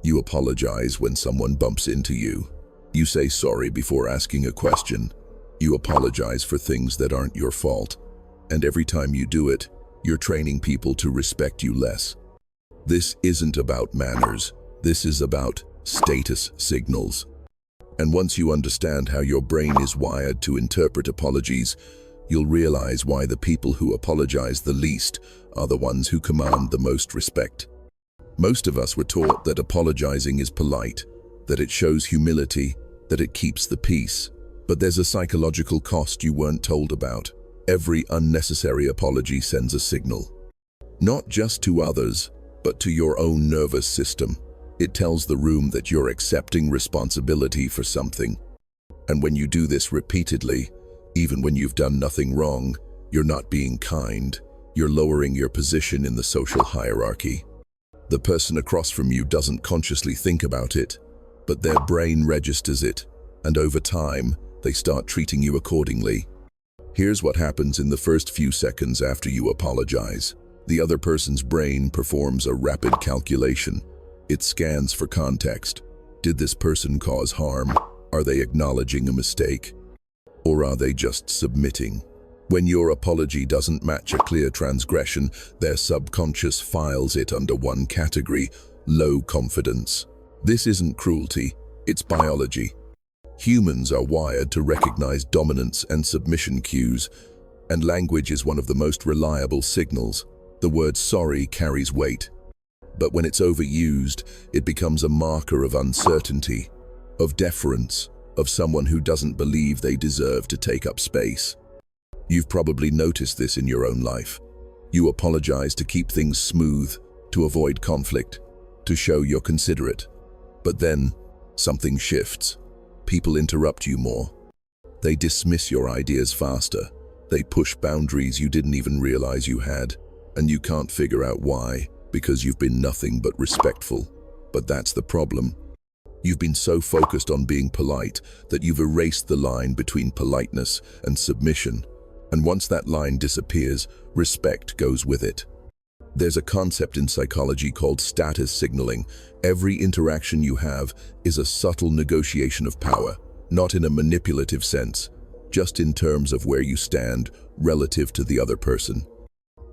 You apologize when someone bumps into you. You say sorry before asking a question. You apologize for things that aren't your fault. And every time you do it, you're training people to respect you less. This isn't about manners. This is about status signals. And once you understand how your brain is wired to interpret apologies, you'll realize why the people who apologize the least are the ones who command the most respect. Most of us were taught that apologizing is polite, that it shows humility, that it keeps the peace. But there's a psychological cost you weren't told about. Every unnecessary apology sends a signal. Not just to others, but to your own nervous system. It tells the room that you're accepting responsibility for something. And when you do this repeatedly, even when you've done nothing wrong, you're not being kind. You're lowering your position in the social hierarchy. The person across from you doesn't consciously think about it, but their brain registers it, and over time, they start treating you accordingly. Here's what happens in the first few seconds after you apologize. The other person's brain performs a rapid calculation. It scans for context. Did this person cause harm? Are they acknowledging a mistake? Or are they just submitting? When your apology doesn't match a clear transgression, their subconscious files it under one category: low confidence. This isn't cruelty, it's biology. Humans are wired to recognize dominance and submission cues, and language is one of the most reliable signals. The word sorry carries weight. But when it's overused, it becomes a marker of uncertainty, of deference, of someone who doesn't believe they deserve to take up space. You've probably noticed this in your own life. You apologize to keep things smooth, to avoid conflict, to show you're considerate. But then, something shifts. People interrupt you more. They dismiss your ideas faster. They push boundaries you didn't even realize you had, and you can't figure out why, because you've been nothing but respectful. But that's the problem. You've been so focused on being polite that you've erased the line between politeness and submission. And once that line disappears, respect goes with it. There's a concept in psychology called status signaling. Every interaction you have is a subtle negotiation of power, not in a manipulative sense, just in terms of where you stand relative to the other person.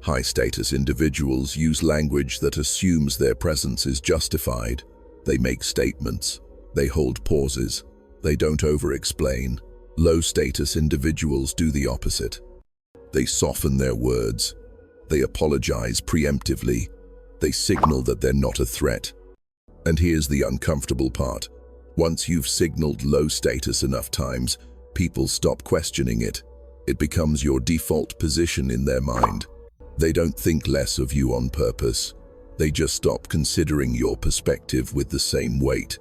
High-status individuals use language that assumes their presence is justified. They make statements. They hold pauses. They don't over-explain. Low-status individuals do the opposite. They soften their words. They apologize preemptively. They signal that they're not a threat. And here's the uncomfortable part. Once you've signaled low status enough times, people stop questioning it. It becomes your default position in their mind. They don't think less of you on purpose. They just stop considering your perspective with the same weight.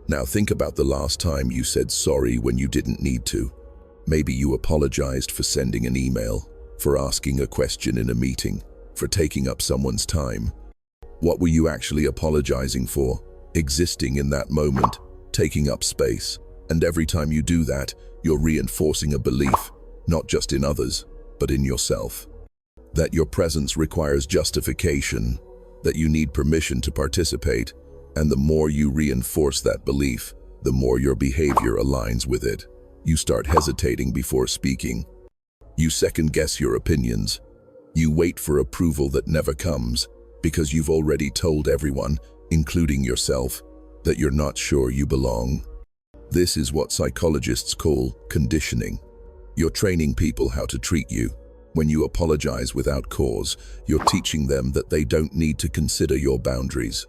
Now think about the last time you said sorry when you didn't need to. Maybe you apologized for sending an email, for asking a question in a meeting, for taking up someone's time. What were you actually apologizing for? Existing in that moment, taking up space. And every time you do that, you're reinforcing a belief, not just in others, but in yourself. That your presence requires justification, that you need permission to participate, and the more you reinforce that belief, the more your behavior aligns with it. You start hesitating before speaking. You second-guess your opinions. You wait for approval that never comes, because you've already told everyone, including yourself, that you're not sure you belong. This is what psychologists call conditioning. You're training people how to treat you. When you apologize without cause, you're teaching them that they don't need to consider your boundaries,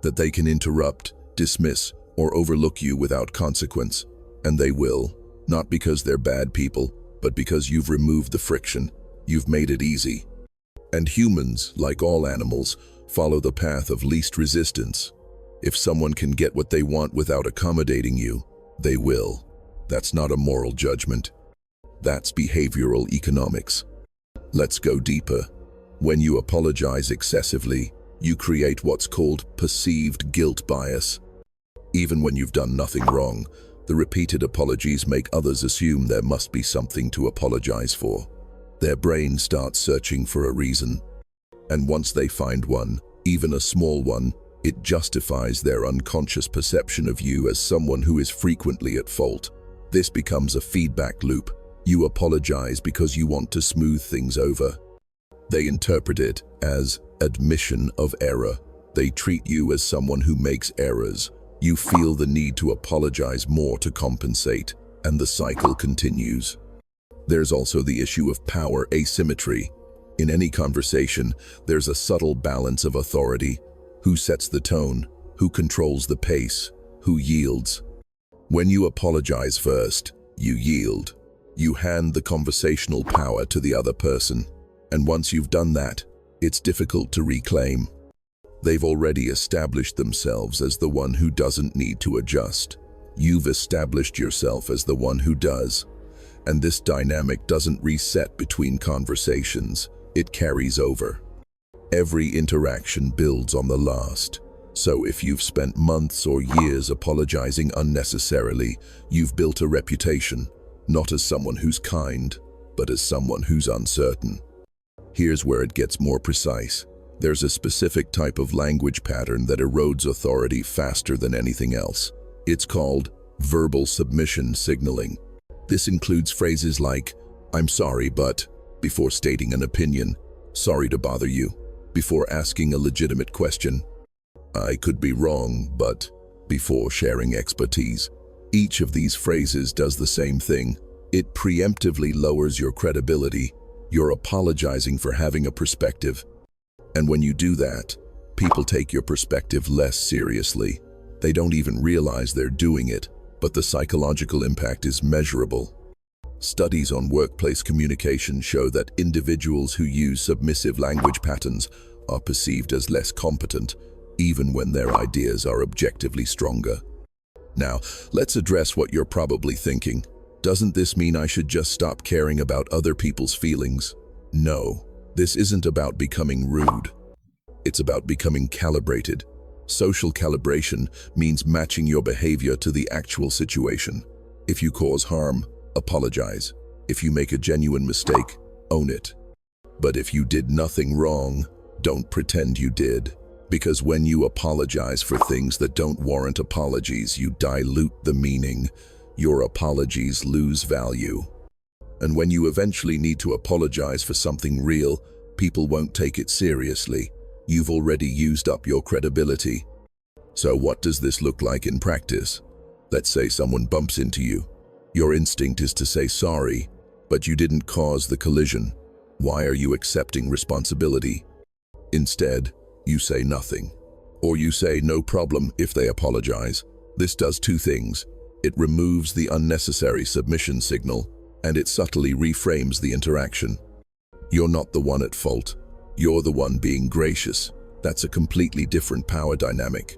that they can interrupt, dismiss, or overlook you without consequence. And they will, not because they're bad people, but because you've removed the friction. You've made it easy. And humans, like all animals, follow the path of least resistance. If someone can get what they want without accommodating you, they will. That's not a moral judgment. That's behavioral economics. Let's go deeper. When you apologize excessively, you create what's called perceived guilt bias. Even when you've done nothing wrong, the repeated apologies make others assume there must be something to apologize for. Their brain starts searching for a reason. And once they find one, even a small one, It justifies their unconscious perception of you as someone who is frequently at fault. This becomes a feedback loop. You apologize because you want to smooth things over. They interpret it as admission of error. They treat you as someone who makes errors. You feel the need to apologize more to compensate, and the cycle continues. There's also the issue of power asymmetry. In any conversation, there's a subtle balance of authority. Who sets the tone? Who controls the pace? Who yields? When you apologize first, you yield. You hand the conversational power to the other person. And once you've done that, it's difficult to reclaim. They've already established themselves as the one who doesn't need to adjust. You've established yourself as the one who does. And this dynamic doesn't reset between conversations. It carries over. Every interaction builds on the last. So if you've spent months or years apologizing unnecessarily, you've built a reputation, not as someone who's kind, but as someone who's uncertain. Here's where it gets more precise. There's a specific type of language pattern that erodes authority faster than anything else. It's called verbal submission signaling. This includes phrases like, "I'm sorry, but," before stating an opinion, "Sorry to bother you," before asking a legitimate question, "I could be wrong, but," before sharing expertise. Each of these phrases does the same thing. It preemptively lowers your credibility. You're apologizing for having a perspective. And when you do that, people take your perspective less seriously. They don't even realize they're doing it, but the psychological impact is measurable. Studies on workplace communication show that individuals who use submissive language patterns are perceived as less competent, even when their ideas are objectively stronger. Now, let's address what you're probably thinking. Doesn't this mean I should just stop caring about other people's feelings? No, this isn't about becoming rude. It's about becoming calibrated. Social calibration means matching your behavior to the actual situation. If you cause harm, apologize. If you make a genuine mistake, own it. But if you did nothing wrong, don't pretend you did. Because when you apologize for things that don't warrant apologies, you dilute the meaning. Your apologies lose value. And when you eventually need to apologize for something real, people won't take it seriously. You've already used up your credibility. So what does this look like in practice? Let's say someone bumps into you. Your instinct is to say sorry, but you didn't cause the collision. Why are you accepting responsibility? Instead, you say nothing. Or you say no problem if they apologize. This does two things. It removes the unnecessary submission signal, and it subtly reframes the interaction. You're not the one at fault. You're the one being gracious. That's a completely different power dynamic.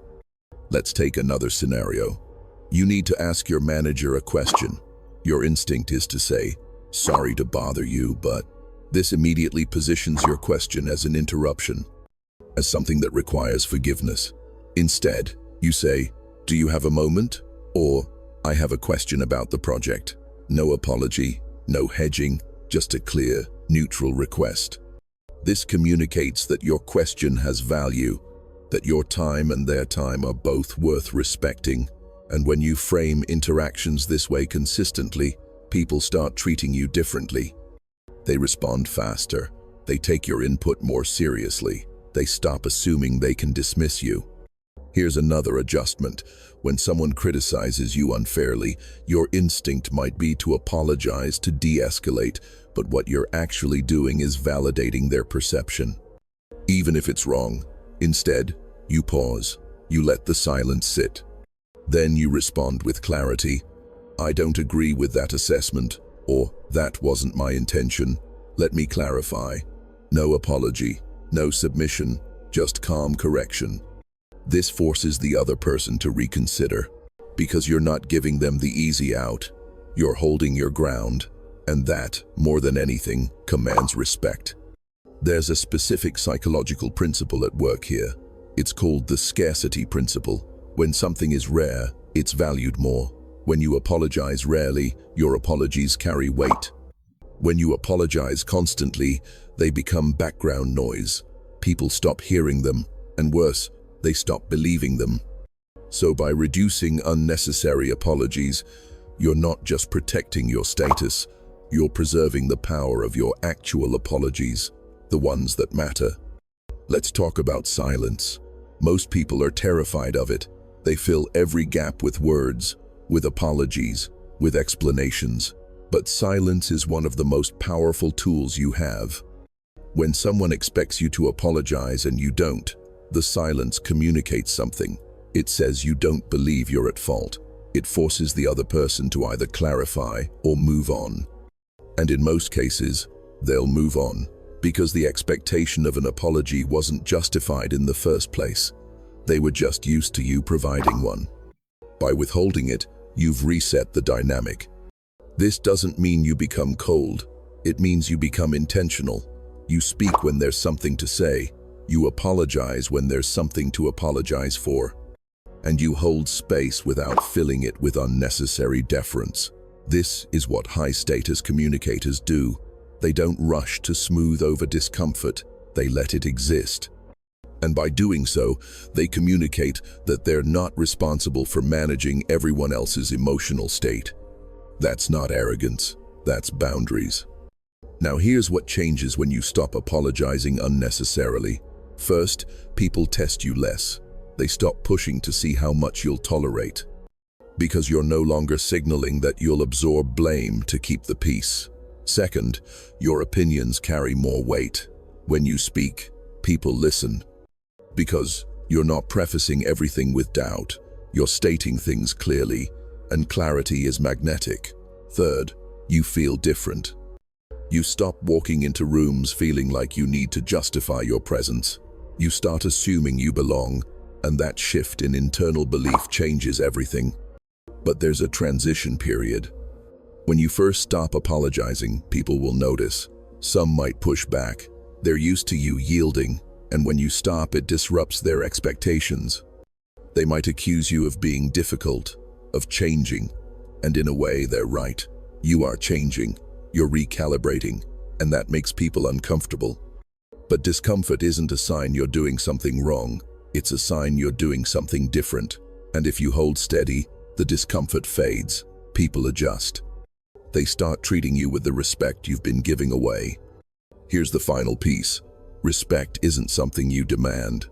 Let's take another scenario. You need to ask your manager a question. Your instinct is to say, "Sorry to bother you, but..." This immediately positions your question as an interruption, as something that requires forgiveness. Instead, you say, "Do you have a moment?" Or, "I have a question about the project." No apology, no hedging, just a clear, neutral request. This communicates that your question has value, that your time and their time are both worth respecting. And when you frame interactions this way consistently, people start treating you differently. They respond faster. They take your input more seriously. They stop assuming they can dismiss you. Here's another adjustment. When someone criticizes you unfairly, your instinct might be to apologize, to de-escalate, but what you're actually doing is validating their perception. Even if it's wrong, instead, you pause. You let the silence sit. Then you respond with clarity. "I don't agree with that assessment," or "That wasn't my intention. Let me clarify." No apology, no submission, just calm correction. This forces the other person to reconsider, because you're not giving them the easy out. You're holding your ground, and that, more than anything, commands respect. There's a specific psychological principle at work here. It's called the scarcity principle. When something is rare, it's valued more. When you apologize rarely, your apologies carry weight. When you apologize constantly, they become background noise. People stop hearing them, and worse, they stop believing them. So by reducing unnecessary apologies, you're not just protecting your status, you're preserving the power of your actual apologies, the ones that matter. Let's talk about silence. Most people are terrified of it. They fill every gap with words, with apologies, with explanations. But silence is one of the most powerful tools you have. When someone expects you to apologize and you don't, the silence communicates something. It says you don't believe you're at fault. It forces the other person to either clarify or move on. And in most cases, they'll move on because the expectation of an apology wasn't justified in the first place. They were just used to you providing one. By withholding it, you've reset the dynamic. This doesn't mean you become cold. It means you become intentional. You speak when there's something to say. You apologize when there's something to apologize for. And you hold space without filling it with unnecessary deference. This is what high-status communicators do. They don't rush to smooth over discomfort. They let it exist. And by doing so, they communicate that they're not responsible for managing everyone else's emotional state. That's not arrogance. That's boundaries. Now here's what changes when you stop apologizing unnecessarily. First, people test you less. They stop pushing to see how much you'll tolerate, because you're no longer signaling that you'll absorb blame to keep the peace. Second, your opinions carry more weight. When you speak, people listen, because you're not prefacing everything with doubt. You're stating things clearly, and clarity is magnetic. Third, you feel different. You stop walking into rooms feeling like you need to justify your presence. You start assuming you belong, and that shift in internal belief changes everything. But there's a transition period. When you first stop apologizing, people will notice. Some might push back. They're used to you yielding, and when you stop, it disrupts their expectations. They might accuse you of being difficult, of changing, and in a way, they're right. You are changing, you're recalibrating, and that makes people uncomfortable. But discomfort isn't a sign you're doing something wrong. It's a sign you're doing something different. And if you hold steady, the discomfort fades. People adjust. They start treating you with the respect you've been giving away. Here's the final piece. Respect isn't something you demand.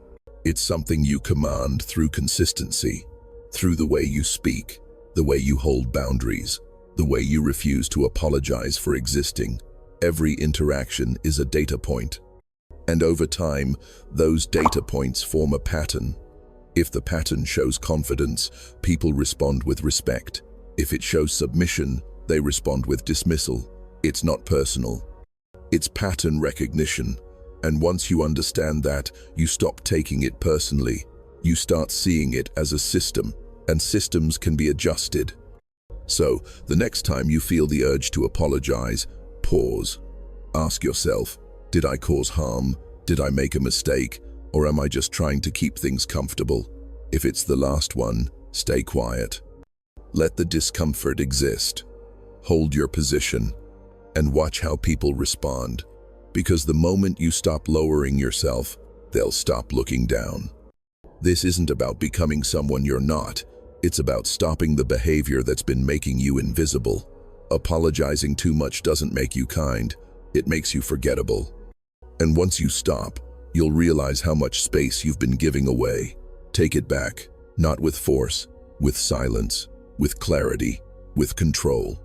It's something you command through consistency, through the way you speak, the way you hold boundaries, the way you refuse to apologize for existing. Every interaction is a data point. And over time, those data points form a pattern. If the pattern shows confidence, people respond with respect. If it shows submission, they respond with dismissal. It's not personal. It's pattern recognition. And once you understand that, you stop taking it personally. You start seeing it as a system, and systems can be adjusted. So, the next time you feel the urge to apologize, pause. Ask yourself, did I cause harm? Did I make a mistake? Or am I just trying to keep things comfortable? If it's the last one, stay quiet. Let the discomfort exist. Hold your position, and watch how people respond. Because the moment you stop lowering yourself, they'll stop looking down. This isn't about becoming someone you're not. It's about stopping the behavior that's been making you invisible. Apologizing too much doesn't make you kind. It makes you forgettable. And once you stop, you'll realize how much space you've been giving away. Take it back, not with force, with silence, with clarity, with control.